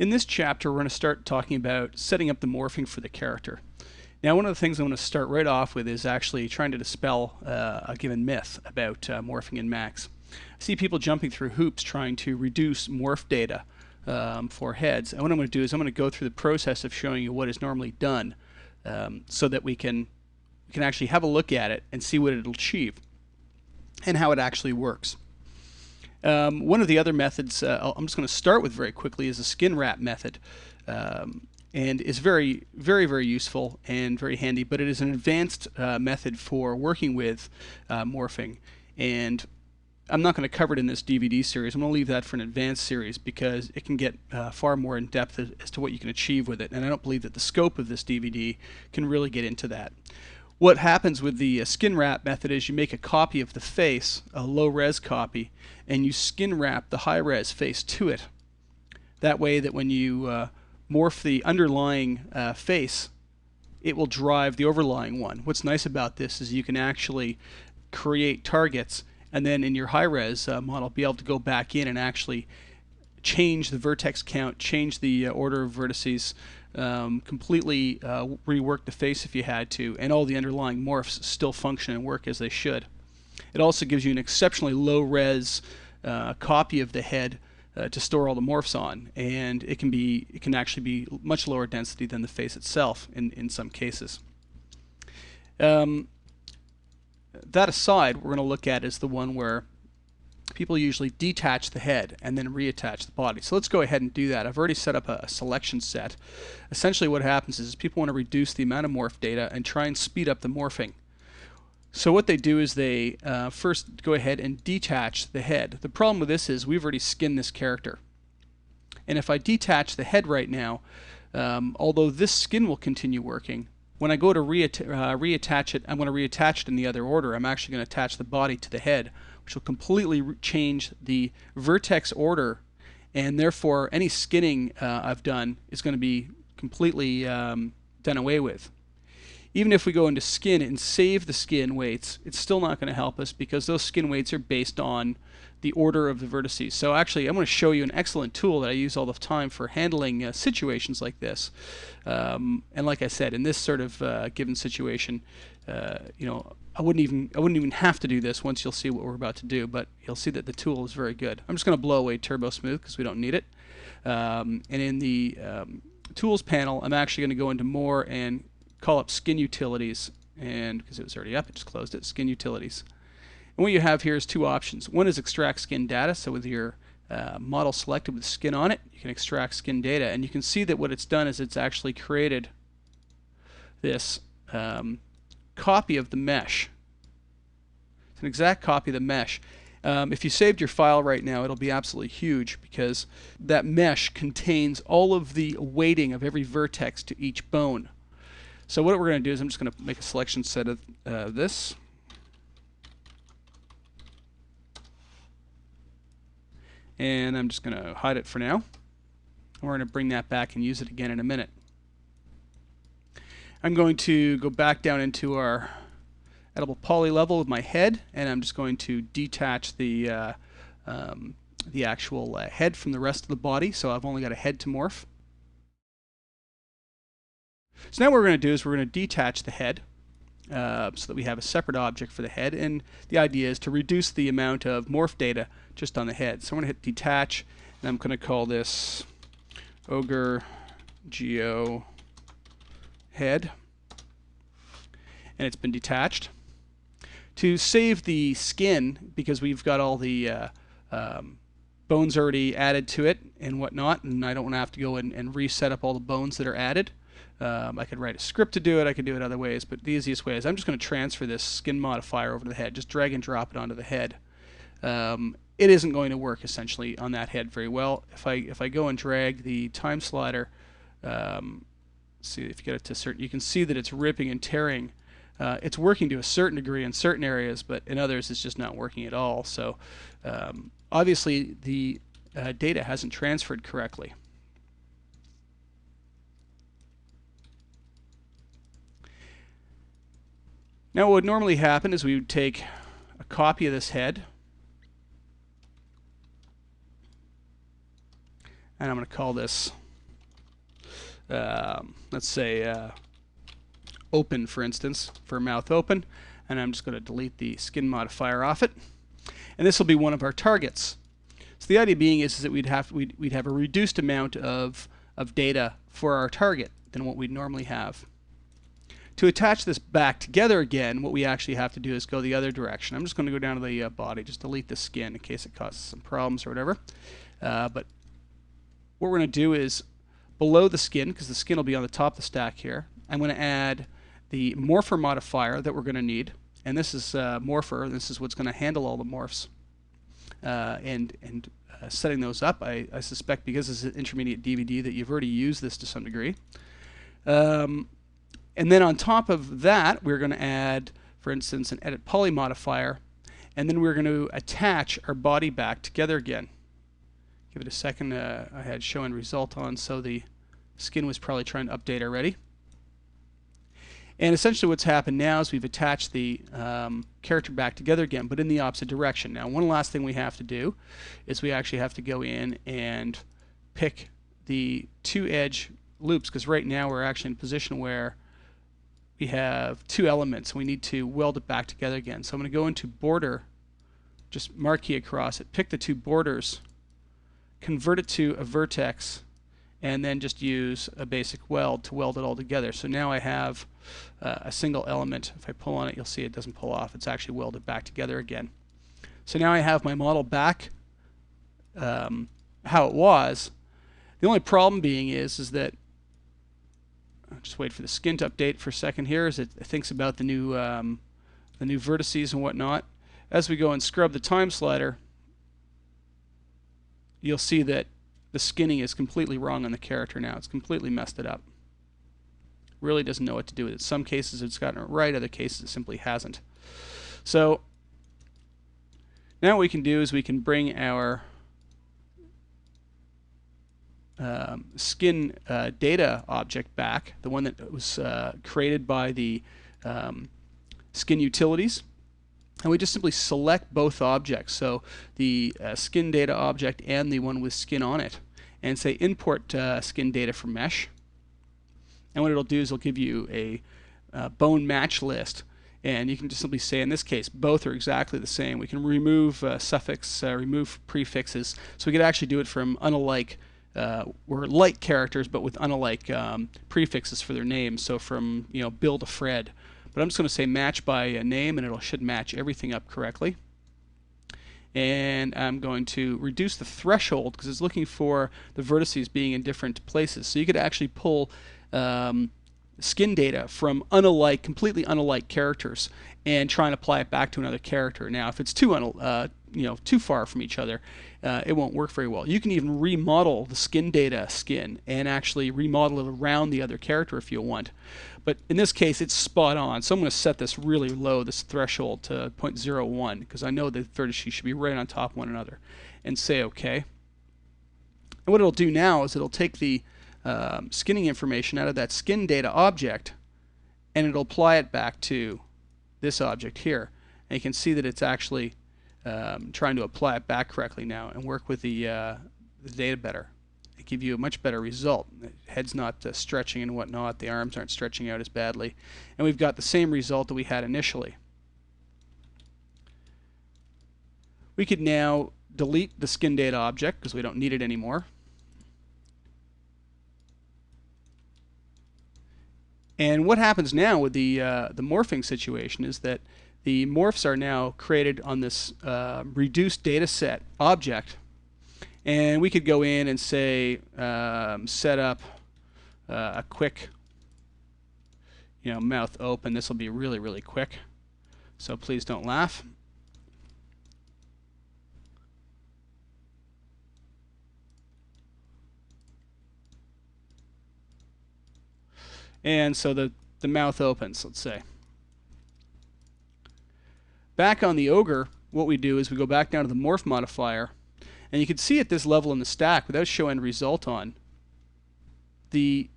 In this chapter, we're going to start talking about setting up the morphing for the character. Now, one of the things I'm going to start right off with is actually trying to dispel a given myth about morphing in Max. I see people jumping through hoops trying to reduce morph data for heads, and what I'm going to do is I'm going to go through the process of showing you what is normally done so that we can actually have a look at it and see what it'll achieve and how it actually works. One of the other methods I'm just going to start with very quickly is the skin wrap method, and is very useful and very handy, but it is an advanced method for working with morphing, and I'm not going to cover it in this DVD series. I'm going to leave that for an advanced series because it can get far more in depth as to what you can achieve with it, and I don't believe that the scope of this DVD can really get into that. What happens with the skin wrap method is you make a copy of the face, a low-res copy, and you skin wrap the high-res face to it. That way that when you morph the underlying face, it will drive the overlying one. What's nice about this is you can actually create targets and then in your high-res model be able to go back in and actually change the vertex count, change the order of vertices, completely rework the face if you had to, and all the underlying morphs still function and work as they should. It also gives you an exceptionally low-res copy of the head to store all the morphs on, and it can actually be much lower density than the face itself in some cases. That aside, what we're going to look at is the one where people usually detach the head and then reattach the body. So let's go ahead and do that. I've already set up a selection set. Essentially what happens is people want to reduce the amount of morph data and try and speed up the morphing. So what they do is they first go ahead and detach the head. The problem with this is we've already skinned this character. And if I detach the head right now, although this skin will continue working, when I go to reattach it, I'm going to reattach it in the other order. I'm actually going to attach the body to the head, which will completely change the vertex order, and therefore any skinning I've done is going to be completely done away with. Even if we go into skin and save the skin weights, it's still not going to help us because those skin weights are based on the order of the vertices. So actually I'm going to show you an excellent tool that I use all the time for handling situations like this. And like I said, in this sort of given situation, you know, I wouldn't even have to do this once you'll see what we're about to do, but you'll see that the tool is very good. I'm just going to blow away Turbo Smooth because we don't need it. And in the tools panel, I'm actually going to go into more and call up skin utilities, and because it was already up, it just closed it, skin utilities. And what you have here is two options. One is extract skin data, so with your model selected with skin on it, you can extract skin data, and you can see that what it's done is it's actually created this copy of the mesh. It's an exact copy of the mesh. If you saved your file right now, it'll be absolutely huge because that mesh contains all of the weighting of every vertex to each bone. So what we're going to do is I'm just going to make a selection set of this. And I'm just going to hide it for now. We're going to bring that back and use it again in a minute. I'm going to go back down into our edible poly level with my head, and I'm just going to detach the actual head from the rest of the body, so I've only got a head to morph. So now what we're going to do is we're going to detach the head so that we have a separate object for the head, and the idea is to reduce the amount of morph data just on the head. So I'm going to hit detach, and I'm going to call this Ogre Geo Head, and it's been detached. To save the skin, because we've got all the bones already added to it and whatnot, and I don't want to have to go and reset up all the bones that are added. I could write a script to do it, I could do it other ways, but the easiest way is I'm just going to transfer this skin modifier over to the head, just drag and drop it onto the head. It isn't going to work essentially on that head very well. If I go and drag the time slider, see if you get it to certain, you can see that it's ripping and tearing. It's working to a certain degree in certain areas, but in others it's just not working at all. So obviously the data hasn't transferred correctly. Now what would normally happen is we would take a copy of this head, and I'm going to call this let's say open, for instance, for mouth open, and I'm just going to delete the skin modifier off it, and this will be one of our targets. So the idea being is that we'd have a reduced amount of data for our target than what we'd normally have. To attach this back together again, what we actually have to do is go the other direction. I'm just going to go down to the body, just delete the skin in case it causes some problems or whatever. But what we're going to do is below the skin, because the skin will be on the top of the stack here, I'm going to add the morpher modifier that we're going to need. And this is morpher. This is what's going to handle all the morphs. Setting those up, I suspect because this is an intermediate DVD that you've already used this to some degree. And then on top of that, we're going to add, for instance, an edit poly modifier, and then we're going to attach our body back together again. Give it a second. I had show and result on, so the skin was probably trying to update already. And essentially what's happened now is we've attached the character back together again, but in the opposite direction. Now, one last thing we have to do is we actually have to go in and pick the two edge loops, because right now we're actually in a position where we have two elements and we need to weld it back together again. So I'm going to go into border, just marquee across it, pick the two borders, convert it to a vertex, and then just use a basic weld to weld it all together. So now I have a single element. If I pull on it, you'll see it doesn't pull off. It's actually welded back together again. So now I have my model back how it was. The only problem being is that, I'll just wait for the skin to update for a second here as it thinks about the new vertices and whatnot. As we go and scrub the time slider, you'll see that the skinning is completely wrong on the character now. It's completely messed it up. Really doesn't know what to do with it. Some cases it's gotten it right, other cases it simply hasn't. So now what we can do is we can bring our skin data object back, the one that was created by the skin utilities, and we just simply select both objects, so the skin data object and the one with skin on it, and say import skin data from mesh. And what it'll do is it'll give you a bone match list, and you can just simply say, in this case, both are exactly the same. We can remove suffix, remove prefixes, so we could actually do it from unalike were like characters but with unalike prefixes for their names. So from Bill to Fred. But I'm just going to say match by a name, and it should match everything up correctly. And I'm going to reduce the threshold because it's looking for the vertices being in different places. So you could actually pull skin data from completely unalike characters and try and apply it back to another character. Now, if it's too far from each other, it won't work very well. You can even remodel the skin data and actually remodel it around the other character if you want. But in this case, it's spot on. So I'm going to set this really low, this threshold, to 0.01, because I know the vertices should be right on top of one another, and say OK. And what it'll do now is it'll take the skinning information out of that skin data object, and it'll apply it back to this object here. And you can see that it's actually trying to apply it back correctly now and work with the data better. It give you a much better result. The head's not stretching and whatnot. The arms aren't stretching out as badly. And we've got the same result that we had initially. We could now delete the skin data object because we don't need it anymore. And what happens now with the morphing situation is that the morphs are now created on this reduced data set object, and we could go in and say set up a quick mouth open. This will be really, really quick, so please don't laugh. And so the mouth opens, let's say. Back on the ogre, what we do is we go back down to the morph modifier, and you can see at this level in the stack, without show end result on, the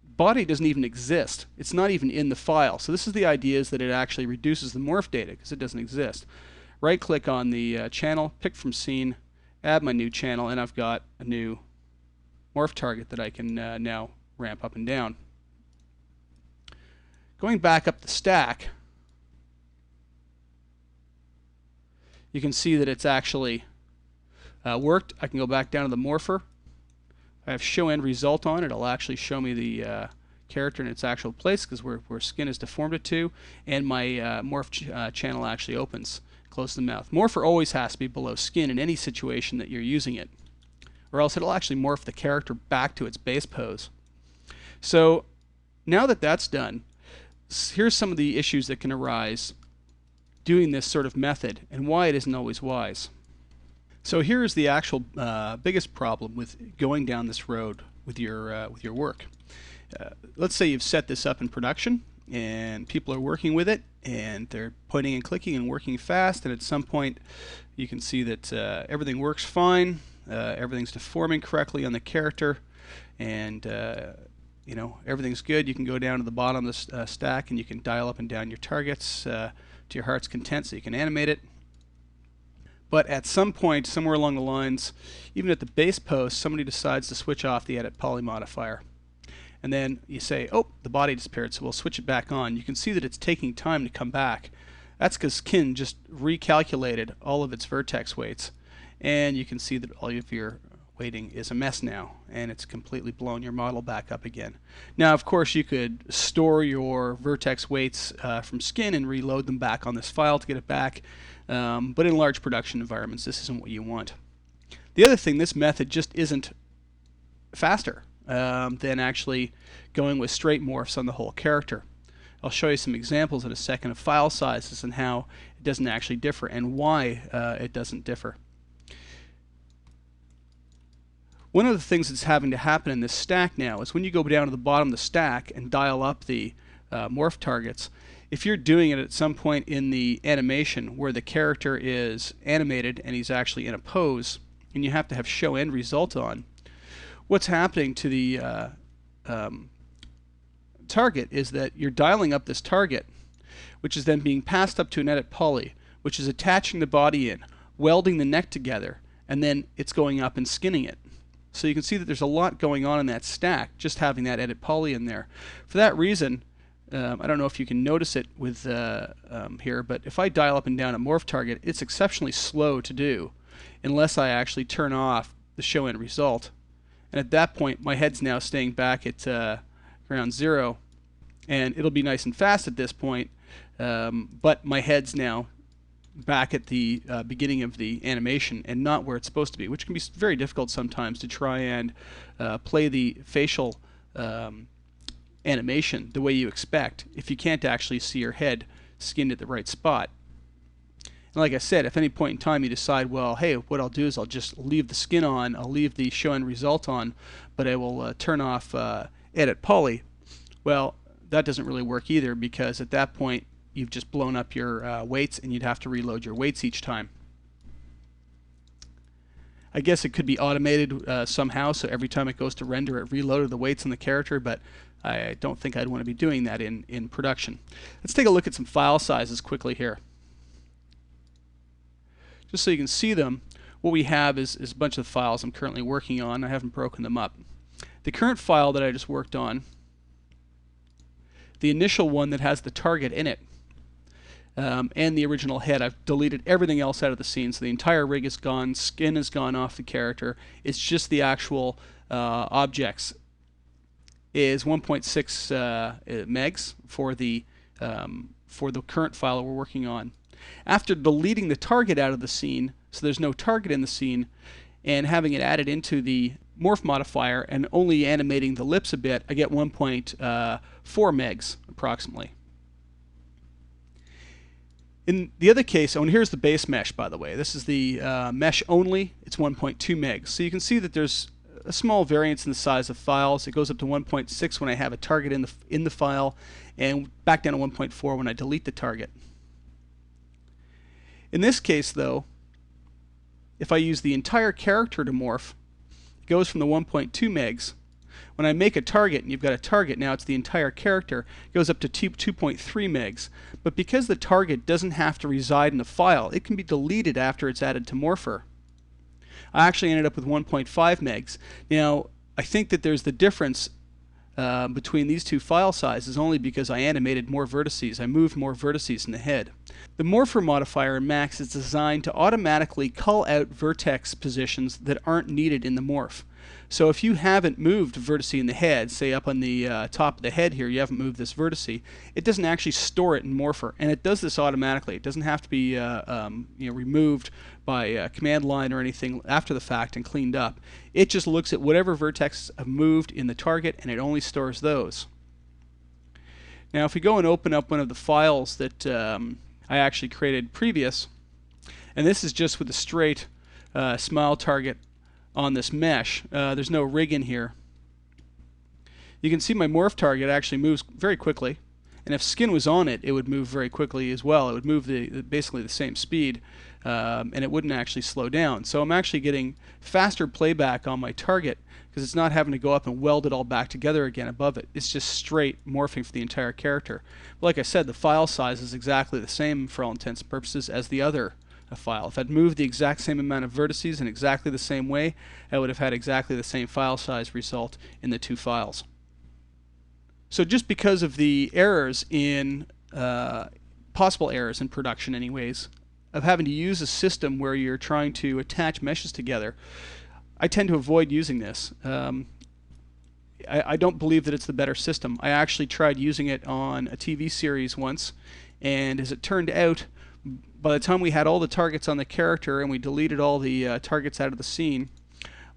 body doesn't even exist. It's not even in the file. So this is the idea, is that it actually reduces the morph data because it doesn't exist. Right click on the channel, pick from scene, add my new channel, and I've got a new morph target that I can now ramp up and down. Going back up the stack, you can see that it's actually worked. I can go back down to the morpher. I have show end result on. It'll actually show me the character in its actual place, because where skin is deformed it to, and my morph channel actually opens close to the mouth. Morpher always has to be below skin in any situation that you're using it, or else it'll actually morph the character back to its base pose. So now that that's done, here's some of the issues that can arise doing this sort of method and why it isn't always wise. So here's the actual biggest problem with going down this road with your work. Let's say you've set this up in production and people are working with it and they're pointing and clicking and working fast, and at some point you can see that everything works fine, everything's deforming correctly on the character, and you know, everything's good. You can go down to the bottom of the stack and you can dial up and down your targets to your heart's content so you can animate it. But at some point, somewhere along the lines, even at the base post, somebody decides to switch off the edit poly modifier. And then you say, oh, the body disappeared, so we'll switch it back on. You can see that it's taking time to come back. That's because Kin just recalculated all of its vertex weights. And you can see that all of your weighting is a mess now, and it's completely blown your model back up again. Now, of course, you could store your vertex weights from Skin and reload them back on this file to get it back. But in large production environments, this isn't what you want. The other thing, this method just isn't faster than actually going with straight morphs on the whole character. I'll show you some examples in a second of file sizes and how it doesn't actually differ and why it doesn't differ. One of the things that's having to happen in this stack now is when you go down to the bottom of the stack and dial up the morph targets, if you're doing it at some point in the animation where the character is animated and he's actually in a pose, and you have to have show end result on, what's happening to the target is that you're dialing up this target, which is then being passed up to an edit poly, which is attaching the body in, welding the neck together, and then it's going up and skinning it. So you can see that there's a lot going on in that stack, just having that edit poly in there. For that reason, I don't know if you can notice it with here, but if I dial up and down a morph target, it's exceptionally slow to do unless I actually turn off the show end result. And at that point, my head's now staying back at ground zero, and it'll be nice and fast at this point, but my head's now back at the beginning of the animation and not where it's supposed to be, which can be very difficult sometimes to try and play the facial animation the way you expect if you can't actually see your head skinned at the right spot. And like I said, if at any point in time you decide, well, hey, what I'll do is I'll just leave the skin on, I'll leave the show end result on, but I will turn off edit poly, well, that doesn't really work either, because at that point you've just blown up your weights and you'd have to reload your weights each time. I guess it could be automated somehow, so every time it goes to render it reloaded the weights on the character, but I don't think I'd want to be doing that in production. Let's take a look at some file sizes quickly here. Just so you can see them, what we have is a bunch of files I'm currently working on. I haven't broken them up. The current file that I just worked on, the initial one that has the target in it, and the original head, I've deleted everything else out of the scene, so the entire rig is gone, skin is gone off the character, it's just the actual objects, is 1.6 megs for the current file we're working on. After deleting the target out of the scene, so there's no target in the scene, and having it added into the morph modifier and only animating the lips a bit, I get 1.4 megs approximately. In the other case, oh, and here's the base mesh, by the way. This is the mesh only. It's 1.2 megs. So you can see that there's a small variance in the size of files. It goes up to 1.6 when I have a target in the file, and back down to 1.4 when I delete the target. In this case, though, if I use the entire character to morph, it goes from the 1.2 megs. When I make a target, and you've got a target, now it's the entire character, it goes up to 2.3 megs. But because the target doesn't have to reside in the file, it can be deleted after it's added to Morpher. I actually ended up with 1.5 megs. Now, I think that there's the difference between these two file sizes only because I animated more vertices. I moved more vertices in the head. The Morpher modifier in Max is designed to automatically cull out vertex positions that aren't needed in the morph. So if you haven't moved a vertex in the head, say up on the top of the head here, you haven't moved this vertex, it doesn't actually store it in Morpher, and it does this automatically. It doesn't have to be removed by command line or anything after the fact and cleaned up. It just looks at whatever vertex have moved in the target, and it only stores those. Now if we go and open up one of the files that I actually created previous, and this is just with a straight smile target on this mesh. There's no rig in here. You can see my morph target actually moves very quickly, and if skin was on it, it would move very quickly as well. It would move basically the same speed, and it wouldn't actually slow down. So I'm actually getting faster playback on my target because it's not having to go up and weld it all back together again above it. It's just straight morphing for the entire character. But like I said, the file size is exactly the same for all intents and purposes as the other file. If I'd moved the exact same amount of vertices in exactly the same way, I would have had exactly the same file size result in the two files. So just because of the errors in, possible errors in production anyways, of having to use a system where you're trying to attach meshes together, I tend to avoid using this. I don't believe that it's the better system. I actually tried using it on a TV series once, and as it turned out, by the time we had all the targets on the character and we deleted all the targets out of the scene,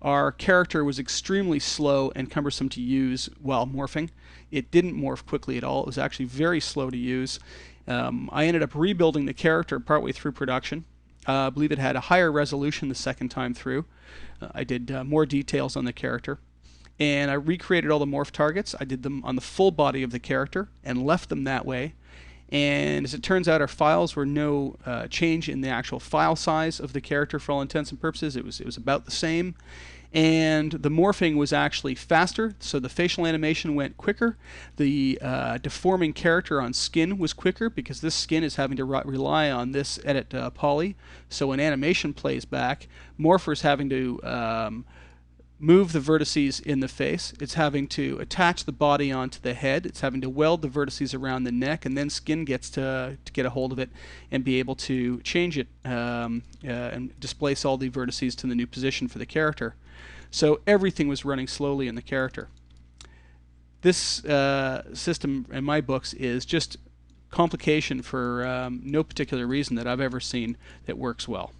our character was extremely slow and cumbersome to use while morphing. It didn't morph quickly at all. It was actually very slow to use. I ended up rebuilding the character partway through production. I believe it had a higher resolution the second time through. I did more details on the character. And I recreated all the morph targets. I did them on the full body of the character and left them that way. And as it turns out, our files were no change in the actual file size of the character for all intents and purposes. It was about the same. And the morphing was actually faster, so the facial animation went quicker. The deforming character on skin was quicker because this skin is having to rely on this edit poly. So when animation plays back, Morpher's having to move the vertices in the face. It's having to attach the body onto the head. It's having to weld the vertices around the neck, and then skin gets to get a hold of it and be able to change it and displace all the vertices to the new position for the character. So everything was running slowly in the character. This system in my books is just complication for no particular reason that I've ever seen that works well.